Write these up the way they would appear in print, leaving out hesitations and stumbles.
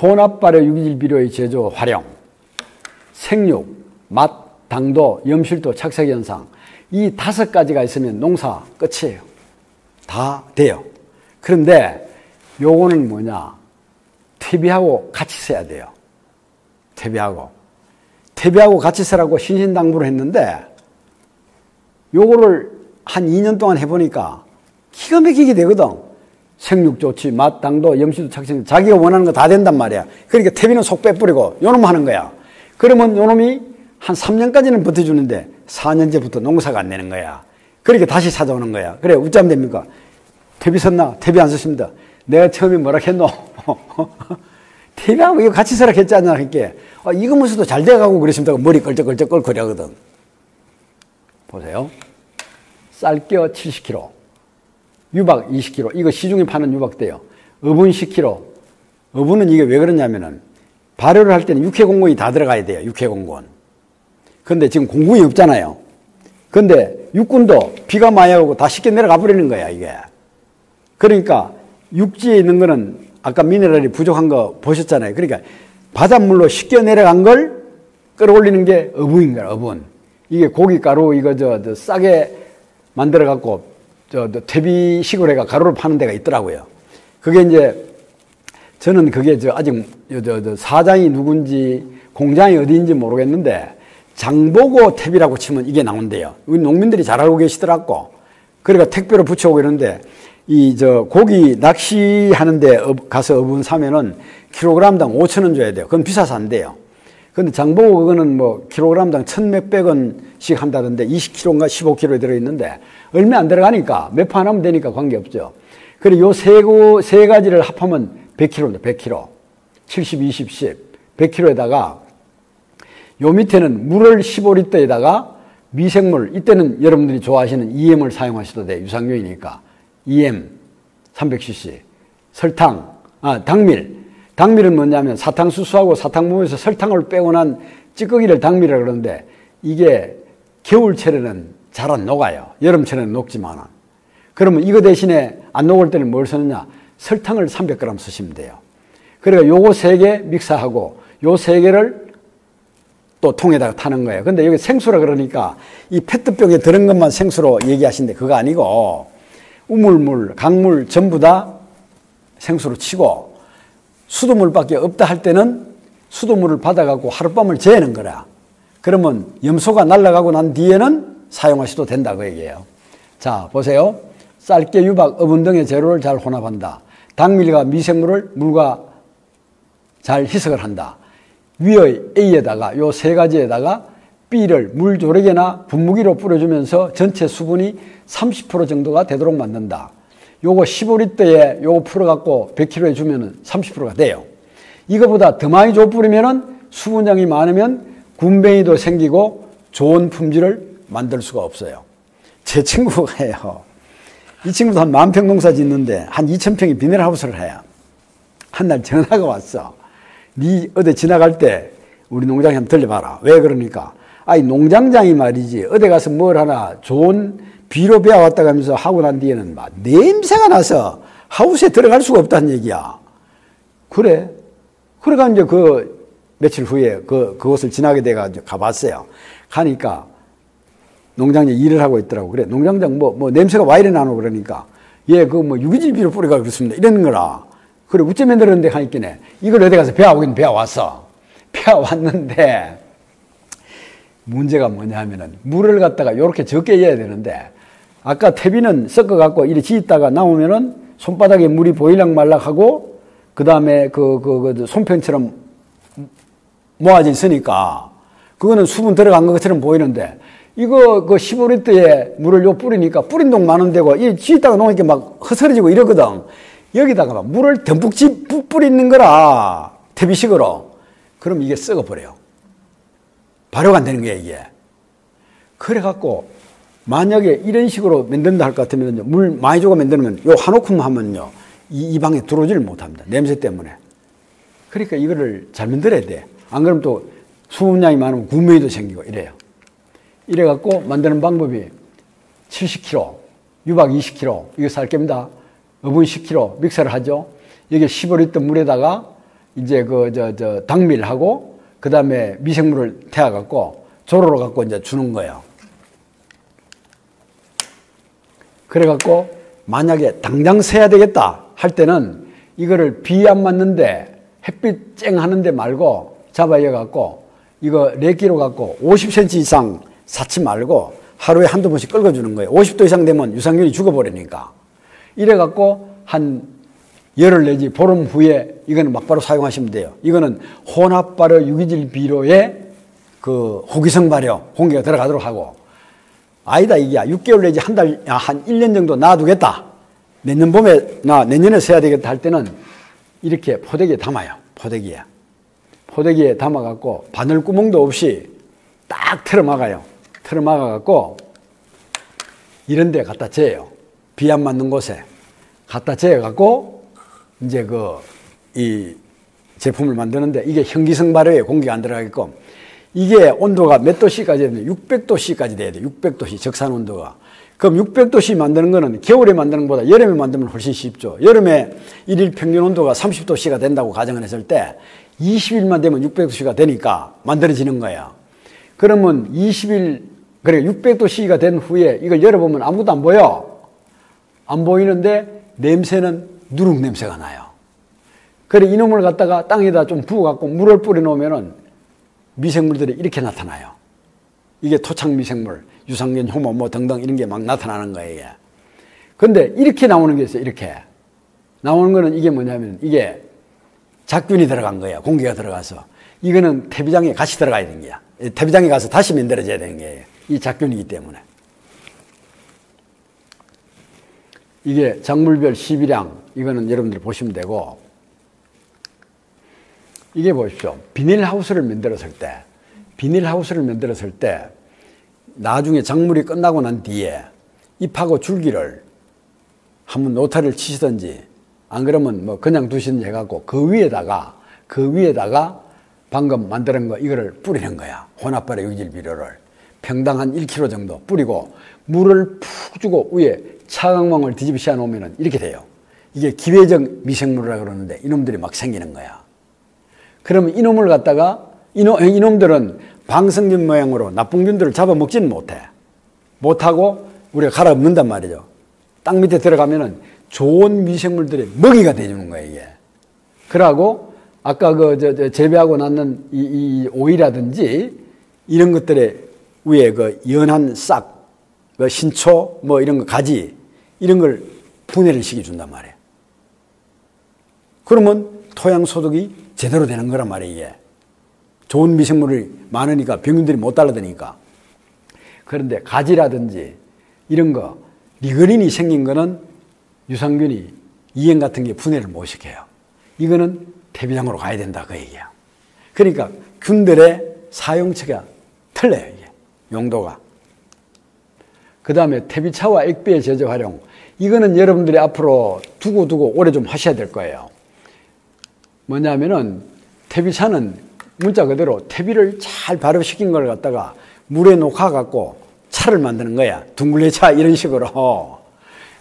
혼합 발효 유기질 비료의 제조 활용, 생육, 맛, 당도, 염실도, 착색 현상, 이 5가지가 있으면 농사 끝이에요. 다 돼요. 그런데 요거는 뭐냐? 퇴비하고 같이 써야 돼요. 퇴비하고 같이 쓰라고 신신당부를 했는데 요거를 한 2년 동안 해보니까 기가 막히게 되거든. 생육 좋지, 맛, 당도, 염실도, 착색, 자기가 원하는 거 다 된단 말이야. 그러니까 퇴비는 속 빼뿌리고 요놈 하는 거야. 그러면 요놈이 한 3년까지는 버텨주는데 4년째부터 농사가 안 되는 거야. 그러니까 다시 찾아오는 거야. 그래, 어쩌면 됩니까? 퇴비 썼나? 퇴비 안 썼습니다. 내가 처음에 뭐라 했노? 퇴비하고 이거 같이 써라 했지 않냐? 이렇게. 이거 무서도 잘 돼가고 그랬습니다. 머리 걸쩍걸쩍 끓고 그러거든. 보세요. 쌀겨 70kg, 유박 20kg. 이거 시중에 파는 유박대요. 어분 10kg. 어분은 이게 왜 그러냐면은 발효를 할 때는 육해공군이 다 들어가야 돼요. 육해공군. 근데 지금 공군이 없잖아요. 근데 육군도 비가 많이 오고 다 쉽게 내려가 버리는 거야, 이게. 그러니까 육지에 있는 거는 아까 미네랄이 부족한 거 보셨잖아요. 그러니까 바닷물로 쉽게 내려간 걸 끌어올리는 게 어분인 거야, 어분. 이게 고깃가루 이거 싸게 만들어 갖고 퇴비식으로 해가 가루를 파는 데가 있더라고요. 그게 이제 저는 그게 아직 사장이 누군지 공장이 어디인지 모르겠는데 장보고 퇴비라고 치면 이게 나온대요. 우리 농민들이 잘 알고 계시더라고. 그러니까 택배로 붙여오고 이러는데 고기 낚시하는데 가서 어분 사면은 킬로그램당 5,000원 줘야 돼요. 그건 비싸서 안 돼요. 근데 장보고 그거는 뭐 킬로그램당 1,몇백 원씩 한다던데 20kg인가 15kg에 들어있는데 얼마 안 들어가니까 몇 판 하면 되니까 관계없죠. 그리고 요 세 가지를 합하면 100kg입니다. 100kg. 70, 20, 10. 100kg에다가 요 밑에는 물을 15리터에다가 미생물, 이때는 여러분들이 좋아하시는 EM을 사용하셔도 돼요. 유산균이니까. EM 300cc. 설탕, 당밀. 당밀은 뭐냐면 사탕수수하고 사탕무에서 설탕을 빼고 난 찌꺼기를 당밀이라고 그러는데 이게 겨울철에는 잘 안 녹아요. 여름철에는 녹지만. 그러면 이거 대신에 안 녹을 때는 뭘 쓰느냐? 설탕을 300g 쓰시면 돼요. 그러니까 요거 3개 믹스하고 요 3개를 또 통에다가 타는 거예요. 근데 여기 생수라 그러니까 이 페트병에 들은 것만 생수로 얘기하시는데 그거 아니고 우물물, 강물 전부 다 생수로 치고 수돗물밖에 없다 할 때는 수돗물을 받아갖고 하룻밤을 재는 거라. 그러면 염소가 날아가고 난 뒤에는 사용하셔도 된다 그 얘기예요. 자, 보세요. 쌀깨, 유박, 어분 등의 재료를 잘 혼합한다. 당밀과 미생물을 물과 잘 희석을 한다. 위의 A에다가 요 3가지에다가 B를 물 조력이나 분무기로 뿌려주면서 전체 수분이 30% 정도가 되도록 만든다. 요거 15리터에 요거 풀어갖고 100kg에 주면은 30%가 돼요. 이거보다 더 많이 줘 뿌리면은 수분량이 많으면 군뱅이도 생기고 좋은 품질을 만들 수가 없어요. 제 친구가 해요. 이 친구도 한 10,000평 농사 짓는데 한 2,000평이 비닐하우스를 해요. 한 날 전화가 왔어. 니 어디 지나갈 때 우리 농장에 한번 들려봐라. 왜 그러니까? 아이 농장장이 말이지 어디 가서 뭘 하나 좋은 비료 배워왔다고 하면서 하고 난 뒤에는 막 냄새가 나서 하우스에 들어갈 수가 없다는 얘기야. 그래. 그래가 이제 며칠 후에 그곳을 지나게 돼가지고 가봤어요. 가니까 농장에 일을 하고 있더라고. 그래. 농장장 뭐 냄새가 와 이래 나노 그러니까 얘 유기질 비료 뿌리가 그렇습니다. 이러는 거라. 그래. 우째면 들었는데 하니까네. 이걸 어디 가서 배워오긴 배워왔어. 배워왔는데 문제가 뭐냐 하면은 물을 갖다가 요렇게 적게 해야 되는데 아까 퇴비는 섞어갖고 이렇게 지있다가 나오면은 손바닥에 물이 보일락 말락하고 그 다음에 손편처럼 모아져 있으니까 그거는 수분 들어간 것처럼 보이는데 이거 15리터에 물을 요 뿌리니까 뿌린 동 많은 데고 이 지있다가 놓으니까 막 흐스러지고 이러거든. 여기다가 막 물을 듬뿍 뿌리는 거라. 퇴비식으로. 그럼 이게 썩어버려요. 발효가 안 되는 거야, 이게. 그래갖고, 만약에 이런 식으로 만든다 할 것 같으면, 물 많이 줘가 만들면, 요 한 오큼 하면요, 이 방에 들어오지를 못합니다. 냄새 때문에. 그러니까 이거를 잘 만들어야 돼. 안 그러면 또 수분량이 많으면 구매도 생기고 이래요. 이래갖고 만드는 방법이 70kg, 유박 20kg, 이거 쌀geb니다. 어분 10kg 믹서를 하죠. 여기 15리터 물에다가 이제 당밀하고 그 다음에 미생물을 태워갖고 조로로 갖고 이제 주는 거예요. 그래갖고 만약에 당장 세야 되겠다 할 때는 이거를 비 안 맞는데 햇빛 쨍 하는데 말고 잡아여갖고 이거 레끼로 갖고 50cm 이상 쌓지 말고 하루에 한두 번씩 끓여주는 거예요. 50도 이상 되면 유산균이 죽어버리니까. 이래갖고 한 열흘 내지 보름 후에 이거는 막바로 사용하시면 돼요. 이거는 혼합발효 유기질 비료에 그 호기성 발효 공기가 들어가도록 하고, 아니다 이게 6개월 내지 한 1년 정도 놔두겠다, 내년 봄에 내년에 써야 되겠다 할 때는 이렇게 포대기에 담아요. 포대기에 담아갖고 바늘구멍도 없이 딱 틀어막아요. 틀어막아갖고 이런 데 갖다 재요. 비 안 맞는 곳에 갖다 재갖고 이제 이 제품을 만드는데, 이게 현기성 발효에 공기가 안 들어가게끔, 이게 온도가 몇 도씨까지 되면 600도씨까지 돼야 돼. 600도씨 적산 온도가. 그럼 600도씨 만드는 거는 겨울에 만드는 것보다 여름에 만들면 훨씬 쉽죠. 여름에 일일 평균 온도가 30도씨가 된다고 가정을 했을 때 20일만 되면 600도씨가 되니까 만들어지는 거예요. 그러면 20일, 그래 600도씨가 된 후에 이걸 열어보면 아무것도 안 보여. 안 보이는데 냄새는 누룩 냄새가 나요. 그래 이놈을 갖다가 땅에다 좀 부어갖고 물을 뿌려 놓으면은 미생물들이 이렇게 나타나요. 이게 토착 미생물, 유산균, 효모 뭐 등등 이런 게 막 나타나는 거예요. 이게. 근데 이렇게 나오는 게 있어요. 이렇게 나오는 거는 이게 뭐냐면 이게 작균이 들어간 거예요. 공기가 들어가서. 이거는 태비장에 같이 들어가야 되는 거야. 태비장에 가서 다시 만들어져야 되는 거예요. 이 작균이기 때문에. 이게 작물별 시비량, 이거는 여러분들이 보시면 되고, 이게 보십시오. 비닐하우스를 만들었을 때 나중에 작물이 끝나고 난 뒤에 잎하고 줄기를 한번 노타를 치시든지 안 그러면 뭐 그냥 두시든지 해갖고 그 위에다가 방금 만드는 거 이거를 뿌리는 거야. 혼합발효 유기질 비료를 평당 한 1kg 정도 뿌리고 물을 푹 주고 위에 차광망을 뒤집어 씌워 놓으면 이렇게 돼요. 이게 기회적 미생물이라고 그러는데 이놈들이 막 생기는 거야. 그러면 이놈을 갖다가 이놈들은 방생균 모양으로 나쁜 균들을 잡아먹지는 못하고 우리가 갈아엎는단 말이죠. 땅 밑에 들어가면은 좋은 미생물들의 먹이가 되주는 거예요, 이게. 그러고 아까 재배하고 낳는 이 오이라든지 이런 것들의 위에 연한 싹, 신초 뭐 이런 거 가지 이런 걸 분해를 시켜준단 말이에요. 그러면 토양 소득이 제대로 되는 거란 말이에요, 이게. 좋은 미생물이 많으니까 병균들이 못 달라드니까. 그런데 가지라든지 이런 거, 리그린이 생긴 거는 유산균이 이행 같은 게 분해를 못 시켜요. 이거는 태비장으로 가야 된다, 그 얘기야. 그러니까 균들의 사용처가 틀려요, 이게. 용도가. 그 다음에 태비차와 액비의 제조 활용. 이거는 여러분들이 앞으로 두고 오래 좀 하셔야 될 거예요. 뭐냐면은 태비차는 문자 그대로 태비를 잘 발효시킨 걸 갖다가 물에 녹아갖고 차를 만드는 거야. 둥글레차 이런 식으로.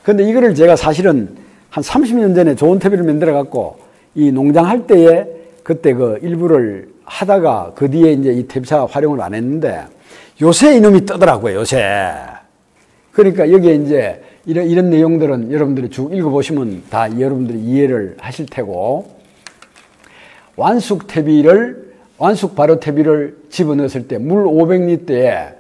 근데 이거를 제가 사실은 한 30년 전에 좋은 태비를 만들어갖고 이 농장 할 때에 그때 그 일부를 하다가 그 뒤에 이제 이 태비차 활용을 안 했는데 요새 이놈이 뜨더라고요, 요새. 그러니까 여기에 이제 이런 내용들은 여러분들이 쭉 읽어보시면 다 여러분들이 이해를 하실 테고, 완숙 발효 태비를 집어넣었을 때 물 500리터에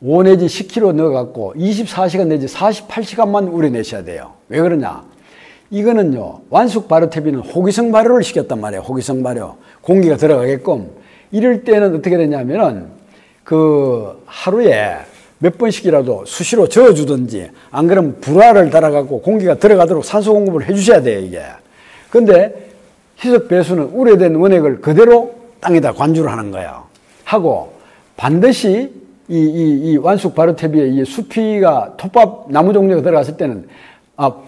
5 내지 10kg 넣어갖고 24시간 내지 48시간만 우려내셔야 돼요. 왜 그러냐? 이거는요, 완숙 발효 태비는 호기성 발효를 시켰단 말이에요. 호기성 발효. 공기가 들어가게끔. 이럴 때는 어떻게 되냐면은 하루에 몇 번씩이라도 수시로 저어주든지 안 그러면 불화를 달아갖고 공기가 들어가도록 산소 공급을 해주셔야 돼요, 이게. 근데 희석 배수는 우려된 원액을 그대로 땅에다 관주를 하는 거예요. 하고 반드시 이 완숙 발효 태비에 이 수피가 톱밥 나무 종류가 들어갔을 때는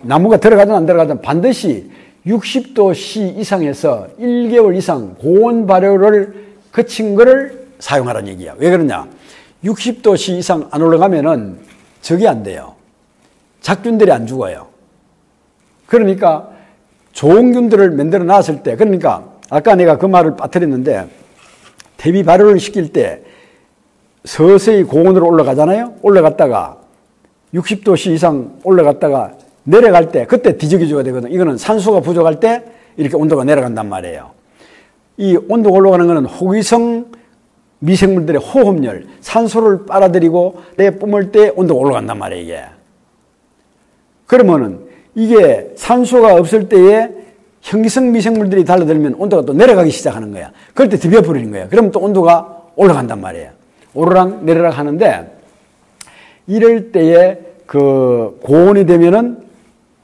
나무가 들어가든 안 들어가든 반드시 60도씨 이상에서 1개월 이상 고온 발효를 거친 거를 사용하라는 얘기야. 왜 그러냐? 60도씨 이상 안 올라가면은 적이 안 돼요. 작균들이 안 죽어요. 그러니까 좋은 균들을 만들어 놨을 때, 그러니까 아까 내가 그 말을 빠뜨렸는데 대비 발효를 시킬 때 서서히 고온으로 올라가잖아요. 올라갔다가 60도씨 이상 올라갔다가 내려갈 때 그때 뒤적여줘야 되거든. 이거는 산소가 부족할 때 이렇게 온도가 내려간단 말이에요. 이 온도가 올라가는 것은 호기성 미생물들의 호흡열, 산소를 빨아들이고 내 뿜을 때 온도가 올라간단 말이에요. 이게. 그러면은 이게 산소가 없을 때에 현기성 미생물들이 달라들면 온도가 또 내려가기 시작하는 거야. 그럴 때 드벼버리는 거야. 그러면 또 온도가 올라간단 말이에요. 오르락 내리락 하는데 이럴 때에 그 고온이 되면은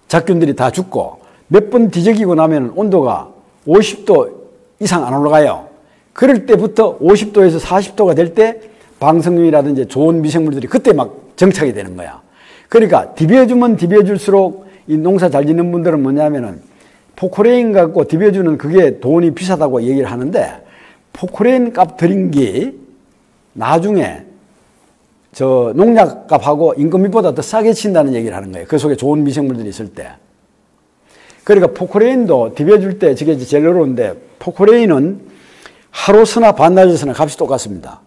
작균들이 다 죽고 몇 번 뒤적이고 나면 온도가 50도 이상 안 올라가요. 그럴 때부터 50도에서 40도가 될 때 방석류라든지 좋은 미생물들이 그때 막 정착이 되는 거야. 그러니까 디벼주면 디벼줄수록 이 농사 잘 짓는 분들은 뭐냐면은 포크레인 갖고 디벼주는 그게 돈이 비싸다고 얘기를 하는데 포크레인 값 들인 게 나중에 저 농약 값하고 인건비보다 더 싸게 친다는 얘기를 하는 거예요. 그 속에 좋은 미생물들이 있을 때. 그러니까 포크레인도 디벼줄 때 저게 제일 어려운데 포크레인은 하루 쓰나 반나절 쓰나 값이 똑같습니다.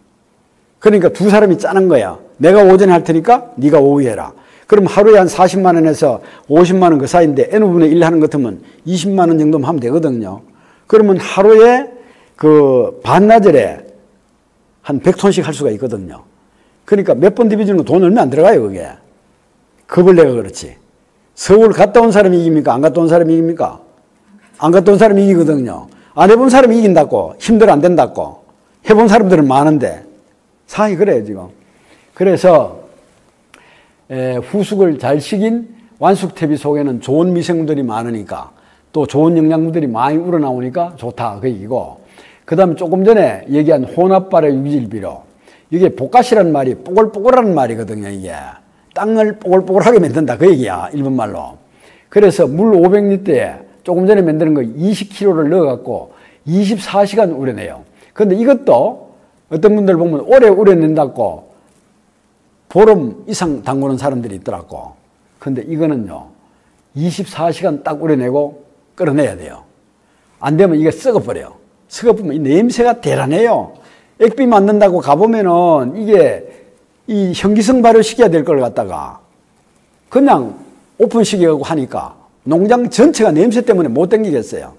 그러니까 두 사람이 짜는 거야. 내가 오전에 할 테니까 네가 오후에 해라. 그럼 하루에 한 40만 원에서 50만 원 그 사이인데 n분의 1 하는 것 같으면 20만 원 정도면 하면 되거든요. 그러면 하루에 그 반나절에 한 100톤씩 할 수가 있거든요. 그러니까 몇 번 디벼주는 거 돈 얼마 안 들어가요, 그게. 겁을 내가 그렇지. 서울 갔다 온 사람이 이깁니까? 안 갔다 온 사람이 이깁니까? 안 갔다 온 사람이 이기거든요. 안 해본 사람이 이긴다고. 힘들어 안 된다고. 해본 사람들은 많은데. 상황이 그래요, 지금. 그래서 후숙을 잘 시킨 완숙태비 속에는 좋은 미생물들이 많으니까 또 좋은 영양분들이 많이 우러나오니까 좋다, 그 얘기고. 그 다음에 조금 전에 얘기한 혼합발의 유질비료. 이게 복가시라는 말이 뽀글뽀글한 말이거든요, 이게. 땅을 뽀글뽀글하게 만든다, 그 얘기야, 일본말로. 그래서 물 500리터에 조금 전에 만드는 거 20kg를 넣어갖고 24시간 우려내요. 근데 이것도 어떤 분들 보면 오래 우려낸다고 보름 이상 담그는 사람들이 있더라고. 근데 이거는요, 24시간 딱 우려내고 끌어내야 돼요. 안 되면 이게 썩어버려요. 썩어버리면 이 냄새가 대단해요. 액비 만든다고 가보면은 이게 이 현기성 발효시켜야 될 걸 갖다가 그냥 오픈시켜가고 하니까 농장 전체가 냄새 때문에 못 당기겠어요.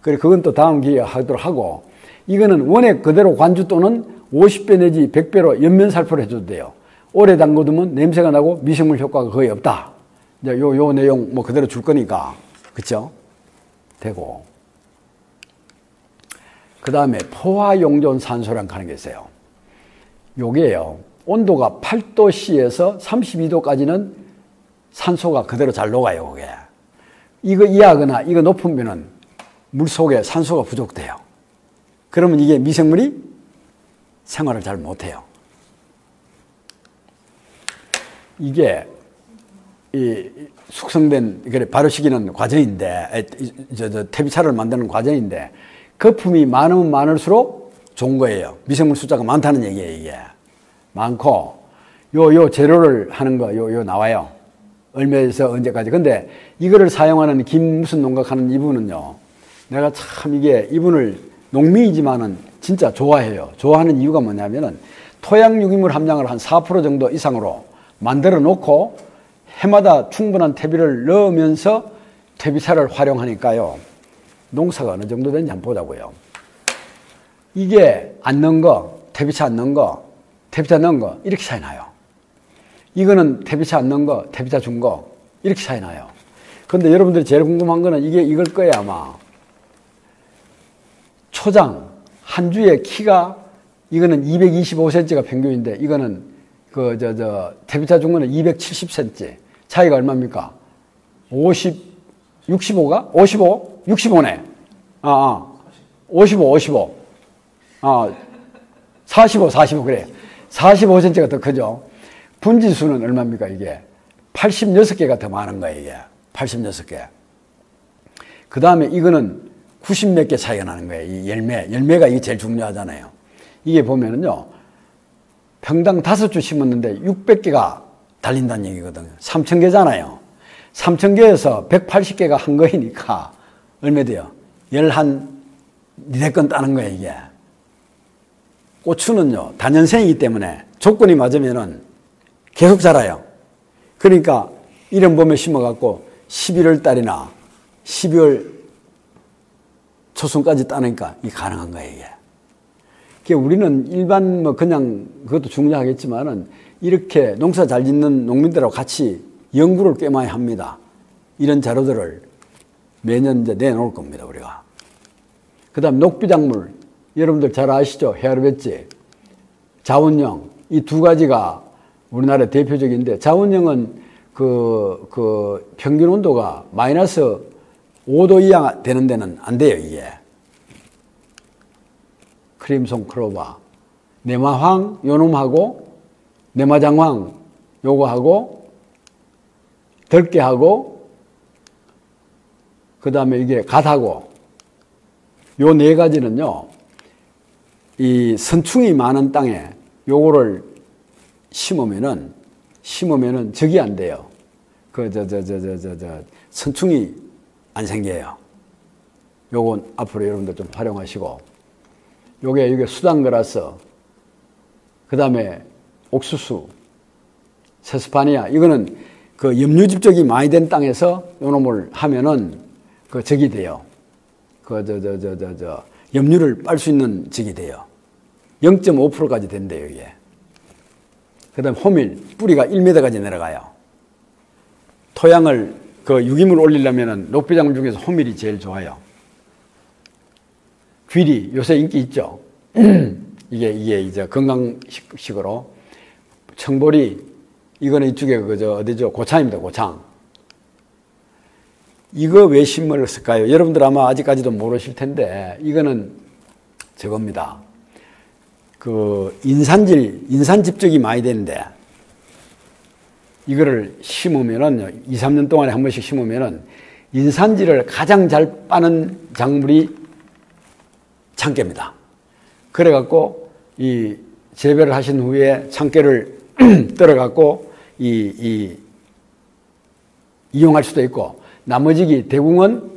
그래, 그건 또 다음 기회에 하도록 하고, 이거는 원액 그대로 관주 또는 50배 내지 100배로 연면살포를 해줘도 돼요. 오래 담궈두면 냄새가 나고 미생물 효과가 거의 없다. 이제 요 내용 뭐 그대로 줄 거니까. 그쵸? 되고. 그 다음에 포화용존 산소라는 하는 게 있어요. 요게요, 온도가 8도씨에서 32도까지는 산소가 그대로 잘 녹아요, 그게. 이거 이하거나 이거 높으면은 물 속에 산소가 부족돼요. 그러면 이게 미생물이 생활을 잘 못해요. 이게 이 숙성된, 그래, 발효시키는 과정인데, 퇴비차를 만드는 과정인데, 거품이 많으면 많을수록 좋은 거예요. 미생물 숫자가 많다는 얘기예요, 이게. 많고, 요 재료를 하는 거, 요 나와요. 얼마에서 언제까지. 근데 이거를 사용하는 김 무슨 농각하는 이분은요, 내가 참 이분을 농민이지만은 진짜 좋아해요. 좋아하는 이유가 뭐냐면은 토양 유기물 함량을 한 4% 정도 이상으로 만들어 놓고 해마다 충분한 퇴비를 넣으면서 퇴비차를 활용하니까요, 농사가 어느 정도 되는지 한번 보자고요. 이게 안 넣은 거, 퇴비차 안 넣은 거, 퇴비차 넣은 거, 이렇게 차이 나요. 이거는 퇴비차 안 넣은 거, 퇴비차 준 거, 이렇게 차이 나요. 근데 여러분들이 제일 궁금한 거는 이걸 거예요, 아마. 초장, 한 주에 키가, 이거는 225cm가 평균인데, 이거는 퇴비차 준 거는 270cm. 차이가 얼마입니까? 65가? 55? 65네. 55. 45, 그래. 45cm가 더 크죠. 분지수는 얼마입니까, 이게? 86개가 더 많은 거예요, 이게. 86개. 그 다음에 이거는 90 몇 개 차이가 나는 거예요, 이 열매. 열매가 이게 제일 중요하잖아요. 이게 보면은요, 평당 5주 심었는데 600개가 달린다는 얘기거든요. 3,000개잖아요. 3,000개에서 180개가 한 거이니까 얼마 돼요? 11 니네 건 따는 거야, 이게. 고추는요, 다년생이기 때문에 조건이 맞으면은 계속 자라요. 그러니까 이런 봄에 심어갖고 11월 달이나 12월 초순까지 따니까 이게 가능한 거예요, 이게. 그러니까 우리는 일반 뭐 그냥 그것도 중요하겠지만은 이렇게 농사 잘 짓는 농민들하고 같이 연구를 꽤 많이 합니다. 이런 자료들을 매년 이제 내놓을 겁니다, 우리가. 그 다음 녹비작물. 여러분들 잘 아시죠? 헤아르베지, 자운형. 이 두 가지가 우리나라의 대표적인데, 자운형은 그 평균 온도가 마이너스 5도 이하 되는 데는 안 돼요, 이게. 크림송 클로바. 네마황, 요놈하고, 네마장황, 요거하고, 덜깨하고, 그 다음에 이게 갓하고, 요 네 가지는요, 이 선충이 많은 땅에 요거를 심으면은 적이 안 돼요. 선충이 안 생겨요. 요건 앞으로 여러분들 좀 활용하시고, 요게 수단그라스, 그 다음에 옥수수, 세스파니아, 이거는 그 염류집적이 많이 된 땅에서 요 놈을 하면은 그 적이 돼요. 염류를 빨 수 있는 적이 돼요. 0.5%까지 된대요, 이게. 그 다음에 호밀, 뿌리가 1m까지 내려가요. 토양을 유기물 올리려면은 녹비작물 중에서 호밀이 제일 좋아요. 귀리, 요새 인기 있죠? 이게 이제 건강식으로. 청보리, 이거는 이쪽에 어디죠? 고창입니다, 고창. 이거 왜 심었을까요? 여러분들 아마 아직까지도 모르실 텐데, 이거는 저겁니다. 인산집적이 많이 되는데, 이거를 심으면은, 2, 3년 동안에 한 번씩 심으면은, 인산질을 가장 잘 빠는 작물이 참깨입니다. 그래갖고, 이 재배를 하신 후에 참깨를 떨어갖고, 이용할 수도 있고, 나머지 대궁은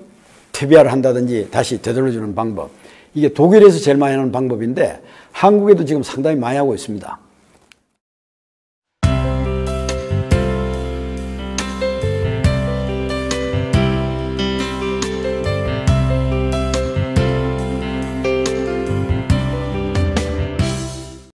퇴비화를 한다든지 다시 되돌려주는 방법. 이게 독일에서 제일 많이 하는 방법인데 한국에도 지금 상당히 많이 하고 있습니다.